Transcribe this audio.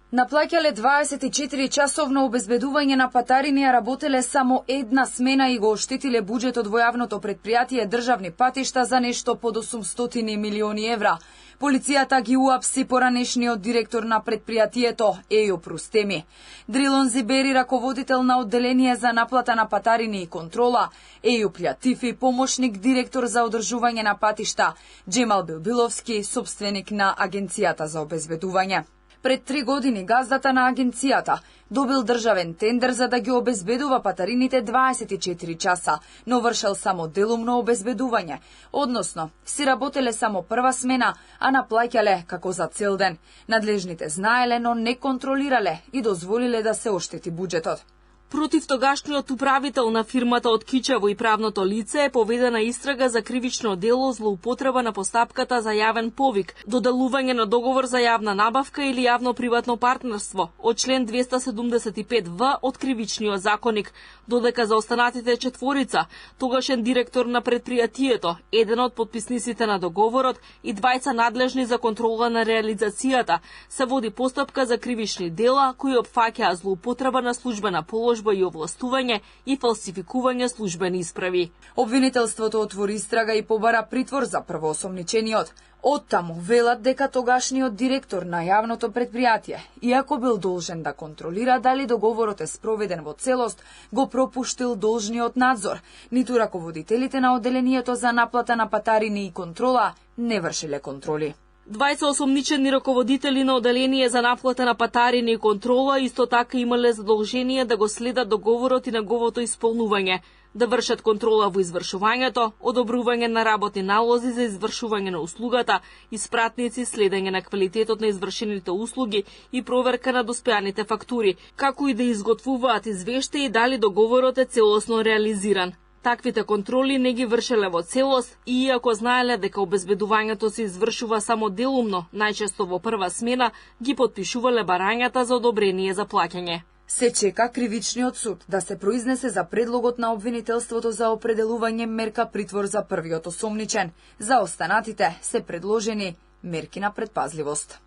Наплаќале 24 часовно обезбедување на патарини, а работеле само една смена и го оштетиле буџетот во јавното предпријатие Државни патишта за нешто под 800 милиони евра. Полицијата ги уапси поранешниот директор на предпријатието, Ејоп Рустеми. Дрилон Зибери, раководител на одделение за наплата на патарини и контрола, Ејоп Лјатифи, помошник директор за одржување на патишта, Џемал Билбиловски, собственик на Агенцијата за обезбедување. Пред 3 години газдата на агенцијата добил државен тендер за да ги обезбедува патарините 24 часа, но вршел само делумно обезбедување, односно си работеле само прва смена, а наплаќале како за цел ден. Надлежните знаеле, но не контролирале и дозволиле да се оштети буџетот. Против тогашниот управител на фирмата од Кичево и правното лице е поведена истрага за кривично дело злоупотреба на постапката за јавен повик, доделување на договор за јавна набавка или јавно-приватно партнерство од член 275В од Кривичниот законник, додека за останатите четворица, тогашен директор на предпријатието, еден од подписниците на договорот и двајца надлежни за контрола на реализацијата, се води постапка за кривични дела кои опфаќаат злоупотреба на службена положба и овластување и фалсификување службени исправи. Обвинителството отвори истрага и побара притвор за првоосомничениот. Оттаму велат дека тогашниот директор на јавното предпријатие, иако бил должен да контролира дали договорот е спроведен во целост, го пропуштил должниот надзор. Ниту раководителите на одделението за наплата на патарини и контрола не вршиле контроли. Двајца осомничени раководители на одделение за наплата на патарини и контрола исто така имале задолжение да го следат договорот и неговото исполнување, да вршат контрола во извршувањето, одобрување на работни налози за извршување на услугата, испратници, следење на квалитетот на извршените услуги и проверка на доспеаните фактури, како и да изготвуваат извештаи дали договорот е целосно реализиран. Таквите контроли не ги вршеле во целост и иако знаеле дека обезбедувањето се извршува само делумно, најчесто во прва смена, ги потпишувале барањата за одобрение за плаќање. Се чека кривичниот суд да се произнесе за предлогот на обвинителството за определување мерка притвор за првиот осомничен. За останатите се предложени мерки на предпазливост.